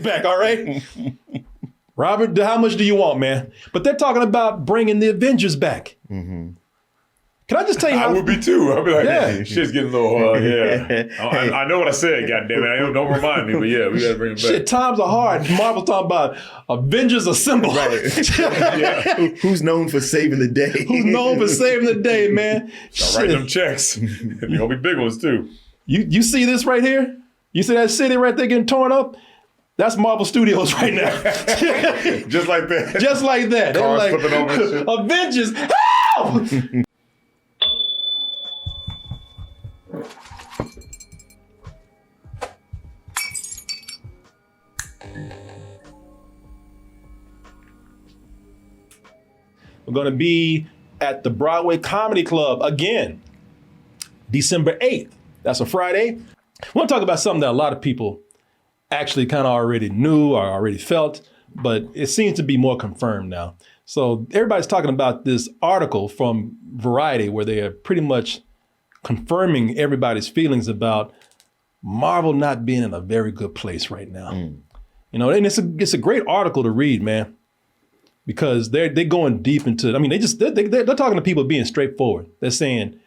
back, all right? Robert, how much do you want, man? But they're talking about bringing the Avengers back. Mm-hmm. Can I just tell you how... I would be too. I'd be like, hey, shit's getting a little, I know what I said, goddammit. Don't remind me, but yeah, we gotta bring it back. Shit, times are hard. Marvel's talking about Avengers Assemble. Right. Who's known for saving the day? Who's known for saving the day, man? Start writing them checks. They're gonna be big ones too. You see this right here? You see that city right there getting torn up? That's Marvel Studios right now. Just like that. Just like that. They're like, flipping over and shit. Avengers, help! We're going to be at the Broadway Comedy Club again, December 8th. That's a Friday. I want to talk about something that a lot of people actually kind of already knew or already felt, but it seems to be more confirmed now. So everybody's talking about this article from Variety where they are pretty much confirming everybody's feelings about Marvel not being in a very good place right now. You know, and it's a great article to read, man, because they're going deep into. I mean, they're talking to people being straightforward. They're saying,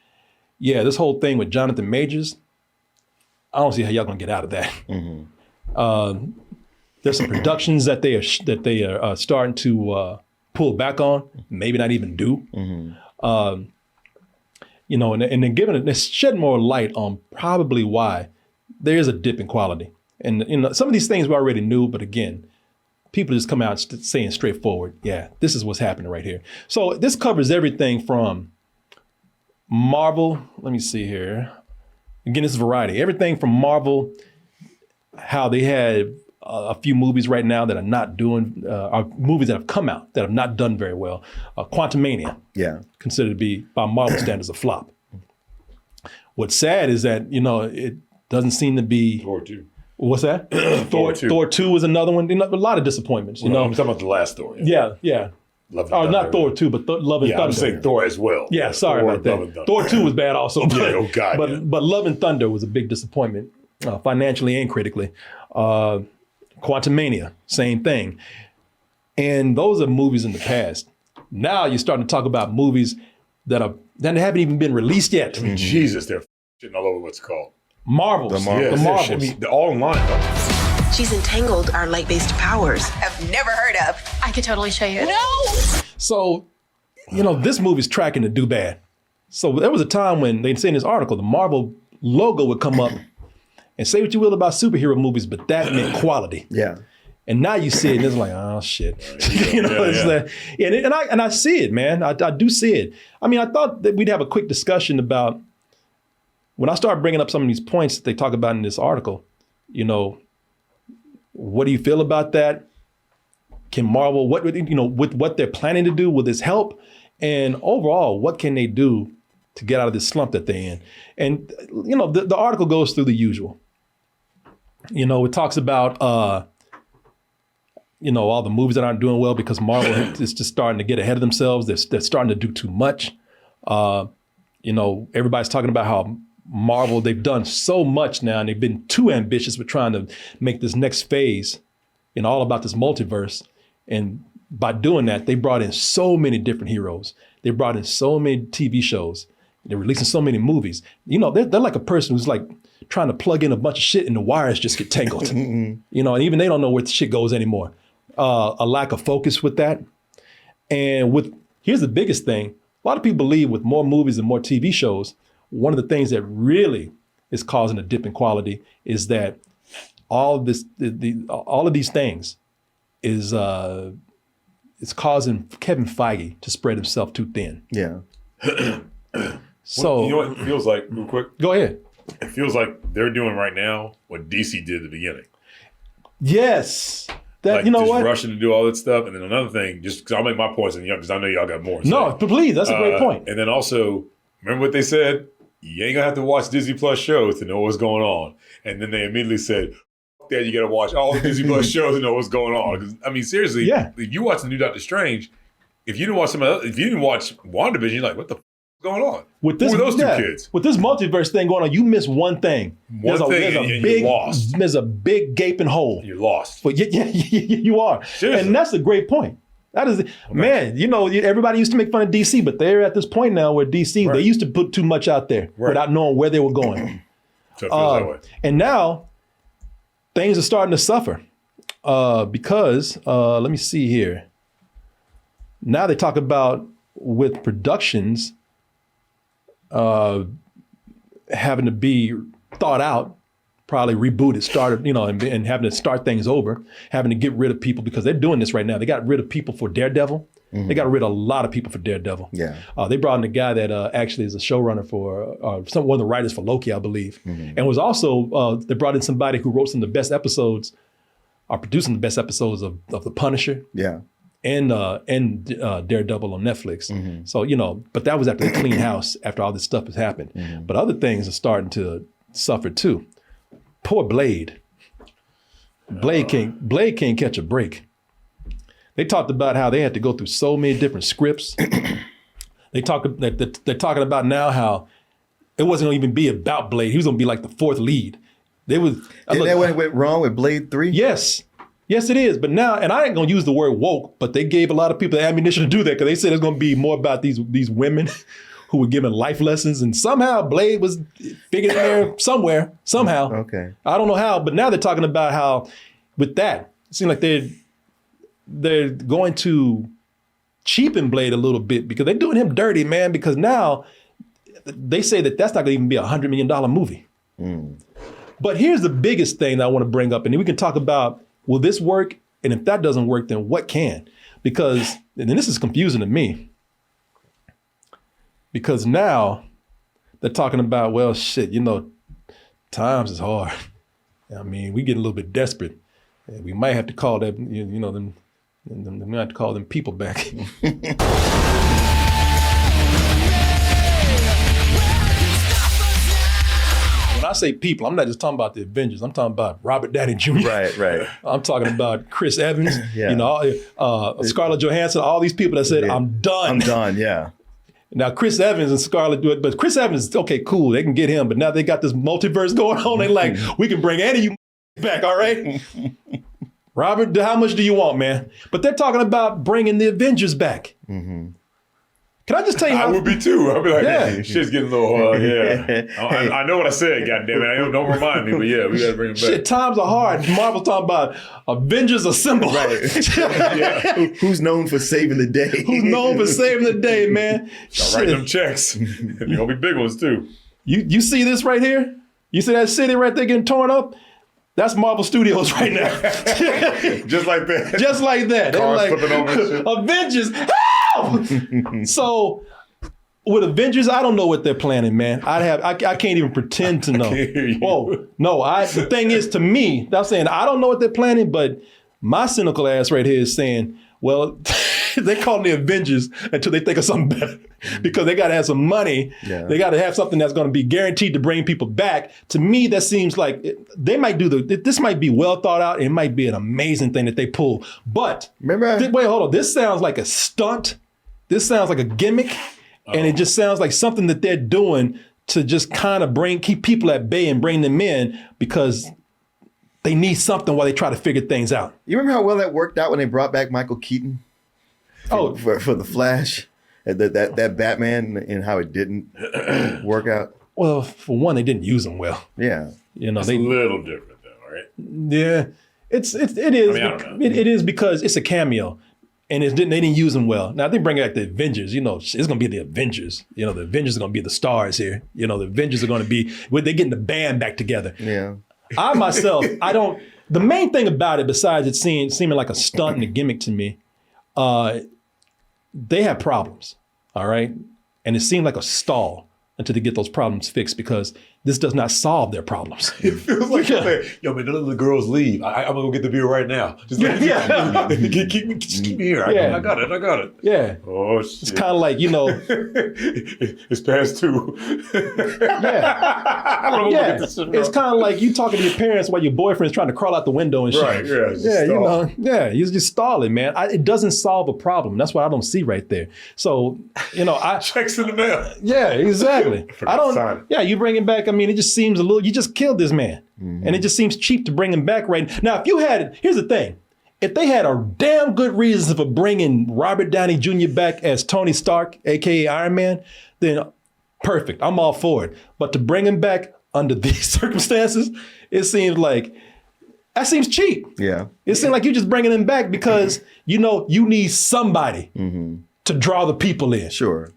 yeah, this whole thing with Jonathan Majors, I don't see how y'all gonna get out of that. Mm-hmm. There's some productions that they are starting to pull back on, maybe not even do. Mm-hmm. You know, and they're shedding more light on probably why there is a dip in quality. And you know, some of these things we already knew, but again, people just come out saying straightforward, yeah, this is what's happening right here. So this covers everything from Marvel. Let me see here. Again, this is Variety. Everything from Marvel, how they had a few movies right now that are not doing, are movies that have come out that have not done very well. Quantumania, considered to be, by Marvel standards, a flop. What's sad is that, you know, it doesn't seem to be... Thor 2. What's that? Thor 2 was another one. You know, a lot of disappointments, you know. I'm talking about the last Thor. Yeah. Love and Thunder. Not Thor 2, but Love and Thunder. I'm saying Thor as well. Yeah, sorry about that. Thor 2 was bad also. But, but Love and Thunder was a big disappointment, financially and critically. Quantumania, same thing. And those are movies in the past. Now you're starting to talk about movies that haven't even been released yet. I mean, Jesus, they're shitting all over what's called. Marvels. The Marvels. I mean, they're all online. She's entangled our light-based powers. I've never heard of. I could totally show you. No! So, you know, this movie's tracking to do bad. So there was a time when they say in this article, the Marvel logo would come up and say what you will about superhero movies, but that meant quality. Yeah. And now you see it and it's like, oh shit. You know, like, and I see it, man. I do see it. I mean, I thought that we'd have a quick discussion about, when I start bringing up some of these points that they talk about in this article, you know, what do you feel about that? Can Marvel, with what they're planning to do, will this help? And overall, what can they do to get out of this slump that they're in? And, you know, the article goes through the usual. You know, it talks about, you know, all the movies that aren't doing well because Marvel is just starting to get ahead of themselves. They're starting to do too much. You know, everybody's talking about how Marvel, they've done so much now and they've been too ambitious with trying to make this next phase, you know, all about this multiverse. And by doing that, they brought in so many different heroes. They brought in so many TV shows. They're releasing so many movies. You know, they're like a person who's like trying to plug in a bunch of shit and the wires just get tangled. You know, and even they don't know where the shit goes anymore. A lack of focus with that. And here's the biggest thing. A lot of people believe with more movies and more TV shows, one of the things that really is causing a dip in quality is that all of these things is it's causing Kevin Feige to spread himself too thin. Yeah. So you know what it feels like, real quick? Go ahead. It feels like they're doing right now what DC did at the beginning. Yes. That, like, you know just what? rushing to do all that stuff. And then another thing, just because I'll make my points, because I know y'all got more. No, please. That's a great point. And then also, remember what they said? You ain't gonna have to watch Disney Plus shows to know what's going on. And then they immediately said, "Fuck that, you gotta watch all the Disney Plus shows to know what's going on." Because I mean, seriously, if you watch the new Doctor Strange, if you didn't watch WandaVision, you're like, what the fuck is going on? With this, Who are those two kids? With this multiverse thing going on, you miss one thing. One thing and you're lost. There's a big gaping hole. You're lost. But you are. Seriously. And that's a great point. That is, man, everybody used to make fun of DC, but they're at this point now where DC, they used to put too much out there without knowing where they were going. So it feels that way. And now things are starting to suffer because, let me see here. Now they talk about with productions having to be thought out, probably rebooted, started, and having to start things over, having to get rid of people because they're doing this right now. They got rid of people for Daredevil. Mm-hmm. They got rid of a lot of people for Daredevil. Yeah. They brought in a guy that actually is a showrunner for one of the writers for Loki, I believe. Mm-hmm. And was also, they brought in somebody who wrote some of the best episodes, or producing the best episodes of The Punisher. Yeah. And Daredevil on Netflix. Mm-hmm. So, but that was after they clean house after all this stuff has happened. Mm-hmm. But other things are starting to suffer too. Poor Blade. Blade can't catch a break. They talked about how they had to go through so many different scripts. They're talking about now how it wasn't going to even be about Blade. He was going to be like the fourth lead. Isn't that what went wrong with Blade 3? Yes. Yes, it is. But now, and I ain't going to use the word woke, but they gave a lot of people the ammunition to do that because they said it's going to be more about these women who were given life lessons. And somehow Blade was figured in there somewhere, somehow. Okay. I don't know how, but now they're talking about how with that, it seems like they're going to cheapen Blade a little bit because they're doing him dirty, man, because now they say that that's not going to even be $100 million movie. Mm. But here's the biggest thing that I want to bring up, and then we can talk about, will this work? And if that doesn't work, then what can? Because, and this is confusing to me, because now they're talking about, well, shit, times is hard. I mean, we get a little bit desperate. And we might have to call them, we might have to call them people back. When I say people, I'm not just talking about the Avengers. I'm talking about Robert Downey Jr. Right. I'm talking about Chris Evans, Scarlett Johansson, all these people that said, I'm done. Yeah. Now, Chris Evans and Scarlett do it, but Chris Evans, okay, cool, they can get him, but now they got this multiverse going on. They're like, we can bring any of you back, all right? Robert, how much do you want, man? But they're talking about bringing the Avengers back. Mm-hmm. Can I just tell you how? I would be too. I'd be like, yeah, shit's getting a little, I know what I said, goddammit. Don't remind me, but yeah, we got to bring it back. Shit, times are hard. Marvel's talking about Avengers Assemble. Right. Who's known for saving the day? Who's known for saving the day, man? I'll write them checks. They're going to be big ones too. You see this right here? You see that city right there getting torn up? That's Marvel Studios right now. Just like that. Just like that. Cars They're flipping over and shit. Avengers, help! So with Avengers, I don't know what they're planning, man. I can't even pretend to know. Whoa, no. The thing is, to me, I'm saying I don't know what they're planning, but my cynical ass right here is saying, well, they call them the Avengers until they think of something better because they got to have some money. Yeah. They got to have something that's going to be guaranteed to bring people back. To me, that seems like they might do this might be well thought out. It might be an amazing thing that they pull. But wait, hold on. This sounds like a stunt. This sounds like a gimmick. And it just sounds like something that they're doing to just kind of keep people at bay and bring them in because they need something while they try to figure things out. You remember how well that worked out when they brought back Michael Keaton? For the Flash, that Batman, and how it didn't work out. Well, for one, they didn't use him well. Yeah, it's a little different though, right? Yeah, it is. I mean, it is because it's a cameo, and they didn't use him well. Now they bring back the Avengers. It's gonna be the Avengers. The Avengers are gonna be the stars here. The Avengers are gonna be they're getting the band back together. Yeah. I myself, I don't. The main thing about it, besides it seeming like a stunt and a gimmick to me, they have problems, all right? And it seemed like a stall until they get those problems fixed because this does not solve their problems. It feels like you're saying, yo, man, don't let the girls leave. I'm going to go get the beer right now. Just keep me here. I got it. Yeah. Oh, shit. It's kind of like, it's past 2. Yeah. It's kind of like you talking to your parents while your boyfriend's trying to crawl out the window and shit. Right, You're just stalling, man. It doesn't solve a problem. That's what I don't see right there. So, Checks in the mail. Yeah, exactly. Sign it. Yeah, you bring him back. I mean, it just seems you just killed this man. Mm-hmm. And it just seems cheap to bring him back right now. Here's the thing. If they had a damn good reason for bringing Robert Downey Jr. back as Tony Stark, AKA Iron Man, then perfect. I'm all for it. But to bring him back under these circumstances, it seems like that seems cheap. Yeah. It seems like you're just bringing him back because, you need somebody to draw the people in. Sure.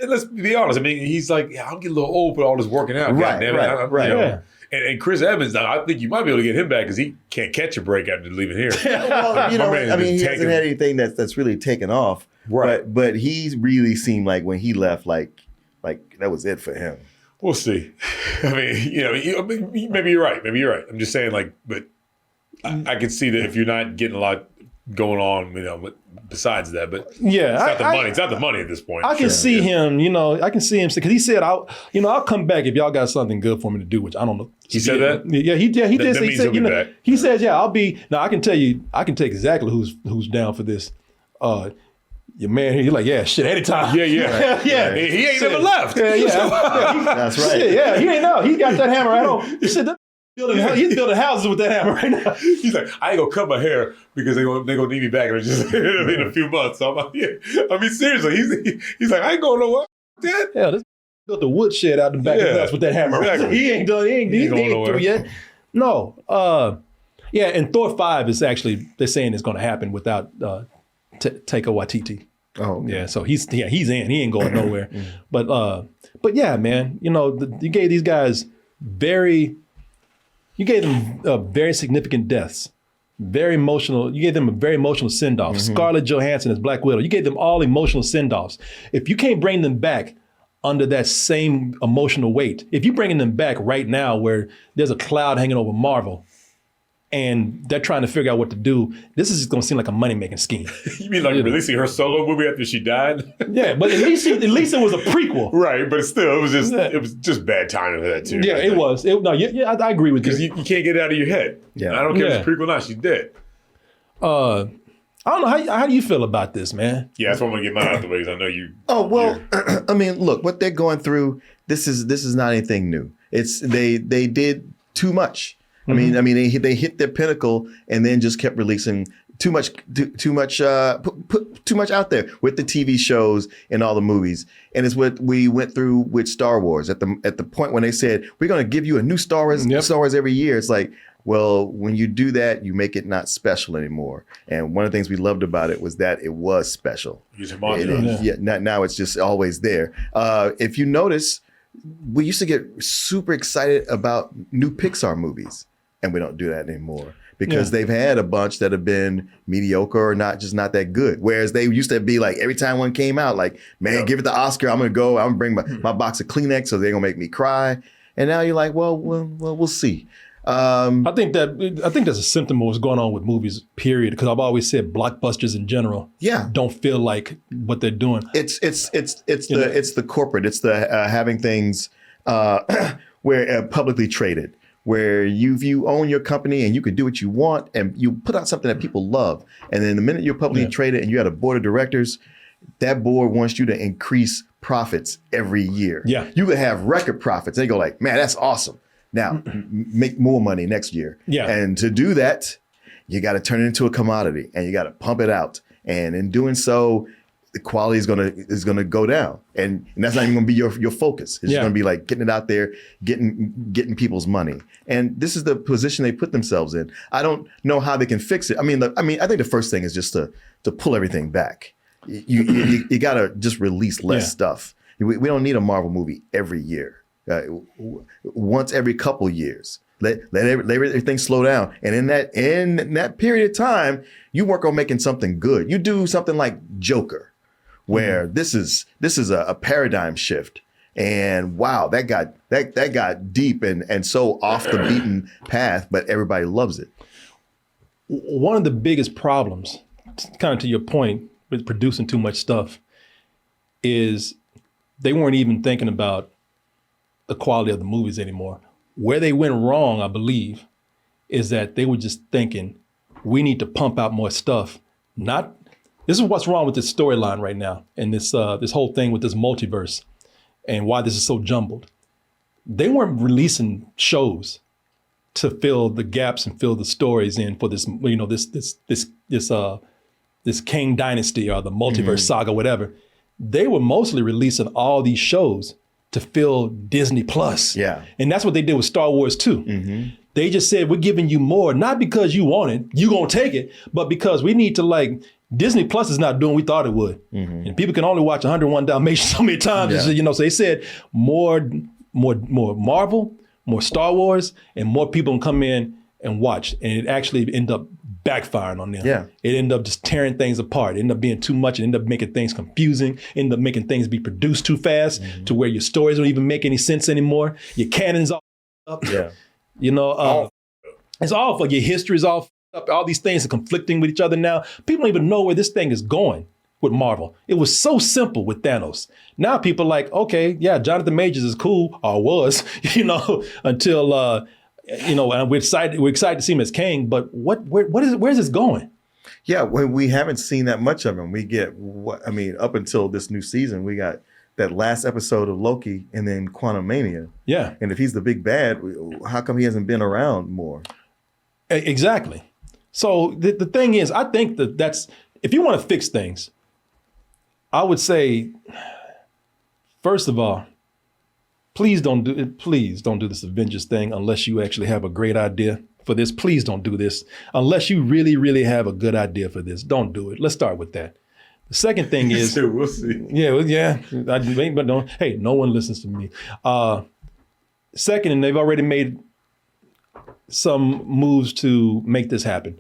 Let's be honest. I mean, he's like, I'm getting a little old for all this working out. Right. Yeah. And Chris Evans, I think you might be able to get him back because he can't catch a break after leaving here. Well, he hasn't had anything that's really taken off. Right. But he really seemed like when he left, like that was it for him. We'll see. I mean, maybe you're right. I'm just saying, but I can see that if you're not getting a lot going on, besides that, but yeah, it's not the money. It's not the money at this point. I can see him, I can see him because he said, I'll come back if y'all got something good for me to do, which I don't know. He said that? Yeah, he did. That He means said, he'll be back. He says, yeah, I'll be. Now I can tell you, I can take exactly who's down for this. Your man here, you're like, yeah, shit, anytime. Yeah. Yeah. He ain't never left. Yeah. That's right. Shit, yeah, he ain't know. He got that hammer at home. He said, he's building houses with that hammer right now. He's like, I ain't gonna cut my hair because they're gonna need me back in a few months. So I'm like, I mean, seriously, he's like, I ain't going nowhere. Dad. Yeah, this built a wood shed out the back of the house with that hammer. Exactly. He ain't done. He ain't going through yet. No. Yeah, and Thor 5 is actually, they're saying it's going to happen without Taika Waititi. Oh, okay. Yeah. So he's in. He ain't going nowhere. But yeah, man. You gave these guys very significant deaths. Very emotional. You gave them a very emotional send-off. Mm-hmm. Scarlett Johansson as Black Widow. You gave them all emotional send-offs. If you can't bring them back under that same emotional weight, if you're bringing them back right now where there's a cloud hanging over Marvel and they're trying to figure out what to do, this is just going to seem like a money-making scheme. You mean like releasing her solo movie after she died? Yeah, but at least it was a prequel. Right, but still, it was just bad timing for that too. Yeah, it was. I agree with you. Because you can't get it out of your head. Yeah. I don't care if it's a prequel or not, she's dead. I don't know, how do you feel about this, man? Yeah, that's why I'm going to get mine out the way because I know you. Oh, well, I mean, look, what they're going through, this is not anything new. They did too much. I mean, they hit their pinnacle and then just kept releasing too much out there with the TV shows and all the movies. And it's what we went through with Star Wars at the point when they said, we're going to give you a new Star Wars every year. It's like, well, when you do that, you make it not special anymore. And one of the things we loved about it was that it was special. Now it's just always there. If you notice, we used to get super excited about new Pixar movies. And we don't do that anymore because they've had a bunch that have been mediocre or not that good. Whereas they used to be like, every time one came out, like, man, give it the Oscar. I'm going to bring my box of Kleenex so they're going to make me cry. And now you're like, well, we'll see. I think that's a symptom of what's going on with movies, period. Because I've always said blockbusters in general don't feel like what they're doing. It's the corporate. It's the having things where publicly traded, where you own your company and you can do what you want and you put out something that people love. And then the minute you're publicly traded and you had a board of directors, that board wants you to increase profits every year. Yeah. You could have record profits. They go like, man, that's awesome. Now make more money next year. Yeah. And to do that, you got to turn it into a commodity and you got to pump it out. And in doing so, the quality is gonna go down, and that's not even gonna be your focus. It's just gonna be like getting it out there, getting people's money. And this is the position they put themselves in. I don't know how they can fix it. I mean, I think the first thing is just to pull everything back. You gotta just release less stuff. We don't need a Marvel movie every year. Once every couple years. Let everything slow down. And in that period of time, you work on making something good. You do something like Joker, where this is a paradigm shift. And wow, that got deep and so off the beaten path, but everybody loves it. One of the biggest problems, kind of to your point, with producing too much stuff, is they weren't even thinking about the quality of the movies anymore. Where they went wrong, I believe, is that they were just thinking, we need to pump out more stuff. This is what's wrong with this storyline right now, and this whole thing with this multiverse, and why this is so jumbled. They weren't releasing shows to fill the gaps and fill the stories in for this, this King Dynasty or the multiverse saga, whatever. They were mostly releasing all these shows to fill Disney Plus. Yeah. And that's what they did with Star Wars too. They just said, we're giving you more, not because you want it, you gonna take it, but because we need to Disney Plus is not doing what we thought it would. And people can only watch 101 Dalmatians so many times. So they said more Marvel, more Star Wars, and more people can come in and watch. And it actually ended up backfiring on them. Yeah. It ended up just tearing things apart. It ended up being too much. It ended up making things confusing. It ended up making things be produced too fast to where your stories don't even make any sense anymore. Your canon's all up. Yeah. It's all for your history's all up. All these things are conflicting with each other now. People don't even know where this thing is going with Marvel. It was so simple with Thanos. Now people are like, okay, yeah, Jonathan Majors is cool, or was, until and we're excited to see him as King, but where's this going? Yeah, we haven't seen that much of him. We get up until this new season, we got that last episode of Loki and then Quantumania. Yeah. And if he's the big bad, how come he hasn't been around more? Exactly. So the thing is, I think that's, if you want to fix things, I would say, first of all, please don't do this Avengers thing unless you actually have a great idea for this. Please don't do this unless you really, really have a good idea for this. Don't do it. Let's start with that. The second thing is, we'll see. Yeah. But don't. Hey, no one listens to me. Second, and they've already made some moves to make this happen.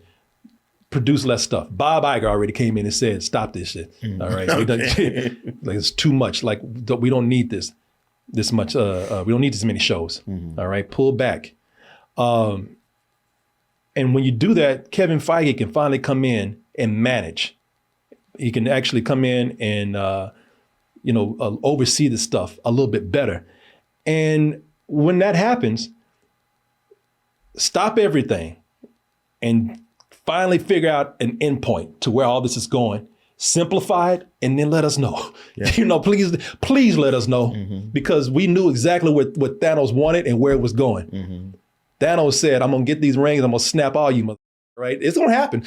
Produce less stuff. Bob Iger already came in and said, "Stop this shit." All right, it's too much. We don't need this much. We don't need this many shows. All right, pull back. And when you do that, Kevin Feige can finally come in and manage. He can actually come in and oversee the stuff a little bit better. And when that happens, stop everything and finally figure out an endpoint to where all this is going. Simplify it and then let us know. Yeah. Please let us know, because we knew exactly what Thanos wanted and where it was going. Thanos said, "I'm gonna get these rings. I'm gonna snap all you mother." Right? It's gonna happen.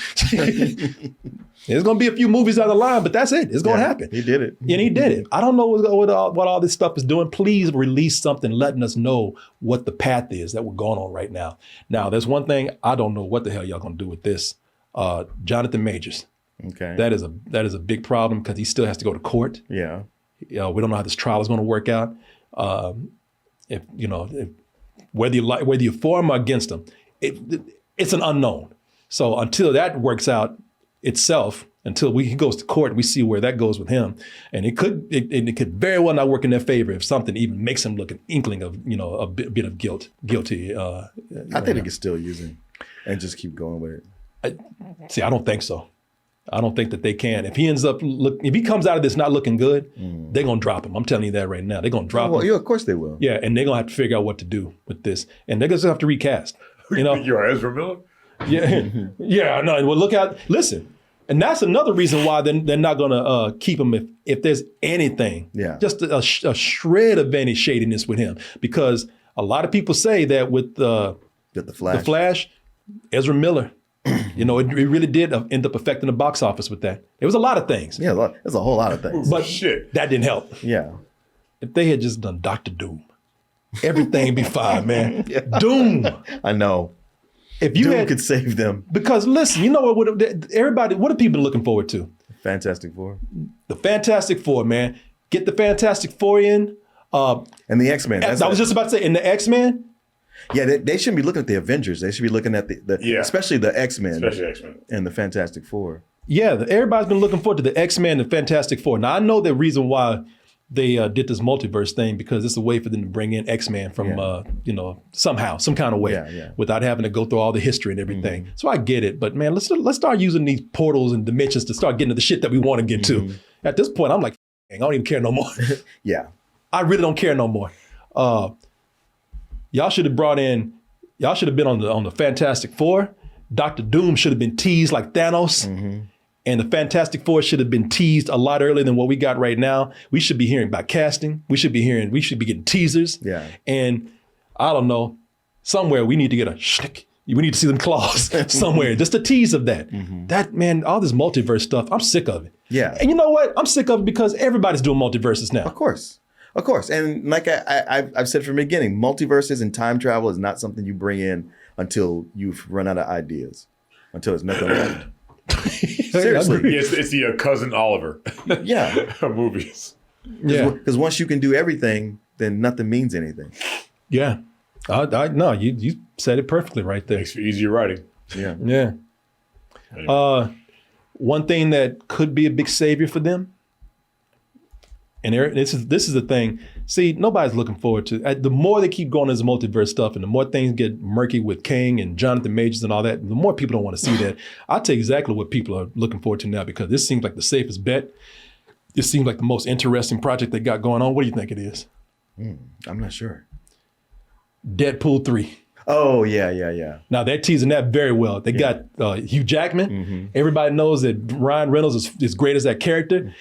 There's gonna be a few movies down the line, but that's it. It's gonna happen. He did it. And he did it. I don't know what all this stuff is doing. Please release something letting us know what the path is that we're going on right now. Now, there's one thing I don't know what the hell y'all gonna do with this. Jonathan Majors. Okay. That is a big problem because he still has to go to court. Yeah. We don't know how this trial is going to work out. Whether you're for him or against him, it's an unknown. So until that works out itself, until he goes to court, we see where that goes with him, and it could very well not work in their favor if something even makes him look an inkling of a bit of guilty. I think they can still use him and just keep going with it. I don't think so. I don't think that they can. If he comes out of this not looking good, they're gonna drop him. I'm telling you that right now. They're gonna drop him. Yeah, of course they will. Yeah, and they're gonna have to figure out what to do with this, and they're gonna have to recast. You're Ezra Miller. Yeah. No. Well, listen, and that's another reason why they're not gonna keep him if there's anything, just a shred of any shadiness with him, because a lot of people say that with the Flash, Ezra Miller. It really did end up affecting the box office with that. There was a lot of things. Yeah, there's a whole lot of things. But that didn't help. Yeah. If they had just done Dr. Doom, everything be fine, man. Yeah. Doom. I know. If Doom could save them. Because listen, you know what have people been looking forward to? Fantastic Four. The Fantastic Four, man. Get the Fantastic Four in. And the X-Men. I was just about to say, in the X-Men. Yeah, they shouldn't be looking at the Avengers. They should be looking at especially the X-Men. Especially X-Men. And the Fantastic Four. Yeah, everybody's been looking forward to the X-Men and Fantastic Four. Now, I know the reason why they did this multiverse thing because it's a way for them to bring in X-Men from, somehow, some kind of way, without having to go through all the history and everything. So I get it, but man, let's start using these portals and dimensions to start getting to the shit that we want to get to. At this point, I'm like, I don't even care no more. Yeah. I really don't care no more. Y'all should have been on the Fantastic Four. Dr. Doom should have been teased like Thanos. And the Fantastic Four should have been teased a lot earlier than what we got right now. We should be hearing about casting. We should be getting teasers. Yeah. And I don't know, somewhere we need to get a shtick. We need to see them claws somewhere, just a tease of that. That, man, all this multiverse stuff, I'm sick of it. Yeah. And you know what? I'm sick of it because everybody's doing multiverses now. Of course. And like I've said from the beginning, multiverses and time travel is not something you bring in until you've run out of ideas, until there's nothing left. Seriously. It's the Cousin Oliver movies. Yeah. Because once you can do everything, then nothing means anything. Yeah. No, you said it perfectly right there. Makes for easier writing. Yeah. Yeah. Anyway. One thing that could be a big savior for them, and this is the thing. See, nobody's looking forward to the more they keep going this multiverse stuff, and the more things get murky with Kang and Jonathan Majors and all that, the more people don't want to see that. I'll tell you exactly what people are looking forward to now, because this seems like the safest bet. This seems like the most interesting project they got going on. What do you think it is? I'm not sure. Deadpool 3. Oh, yeah. Now they're teasing that very well. They got Hugh Jackman. Everybody knows that Ryan Reynolds is great as that character.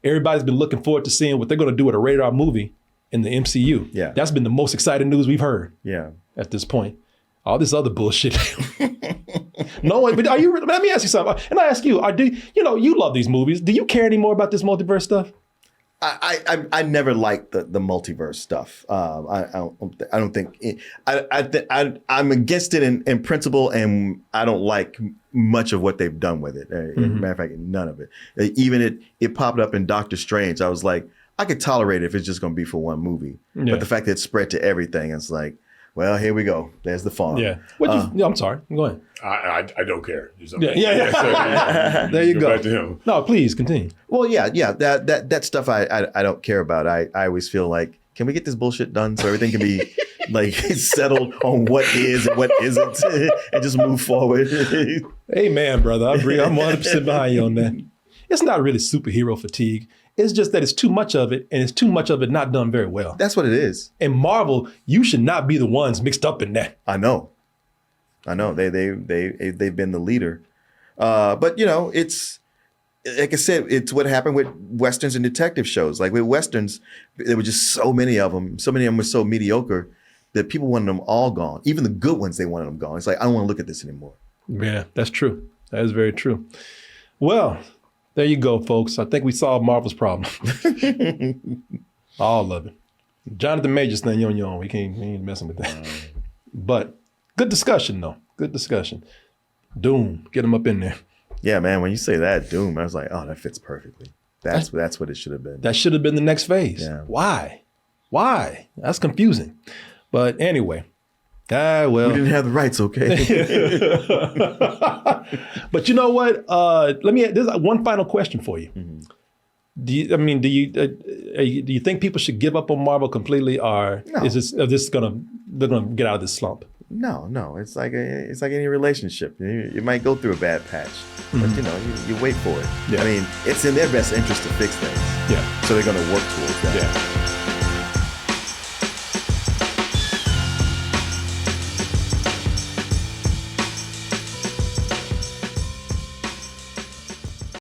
Everybody's been looking forward to seeing what they're going to do with a rated R movie in the MCU. Yeah. That's been the most exciting news we've heard. Yeah. At this point. All this other bullshit. No one, but let me ask you something. And I ask you, you love these movies. Do you care anymore about this multiverse stuff? I never liked the multiverse stuff. I don't think I'm against it in principle, and I don't like much of what they've done with it. Matter of fact, none of it. Even it popped up in Doctor Strange. I was like, I could tolerate it if it's just going to be for one movie. But the fact that it spread to everything, it's like, well, here we go. There's the farm. Yeah. I'm sorry. Go ahead. I don't care. Yeah. There you go. Back to him. No, please continue. Well, yeah. That stuff I don't care about. I always feel like, can we get this bullshit done so everything can be like settled on what is and what isn't, and just move forward? Amen, brother. I agree. I'm 100% behind you on that. It's not really superhero fatigue. It's just that it's too much of it, and it's too much of it not done very well. That's what it is. And Marvel, you should not be the ones mixed up in that. I know. They've been the leader, but it's like I said, it's what happened with Westerns and detective shows. Like with Westerns, there were just so many of them. So many of them were so mediocre that people wanted them all gone. Even the good ones, they wanted them gone. It's like, I don't want to look at this anymore. Yeah, that's true. That is very true. Well, there you go, folks. I think we solved Marvel's problem. All of it. Jonathan Majors thing, you on your own. We ain't messing with that. But good discussion, though. Good discussion. Doom, get him up in there. Yeah, man. When you say that, Doom, I was like, oh, that fits perfectly. That's what it should have been. That should have been the next phase. Yeah. Why? That's confusing. But anyway. Well. We didn't have the rights, okay? But you know what? There's one final question for you. Do you think people should give up on Marvel completely, or No. they're gonna get out of this slump? No. It's like any relationship. You might go through a bad patch, but you wait for it. Yeah. I mean, it's in their best interest to fix things. Yeah. So they're going to work towards that. Yeah.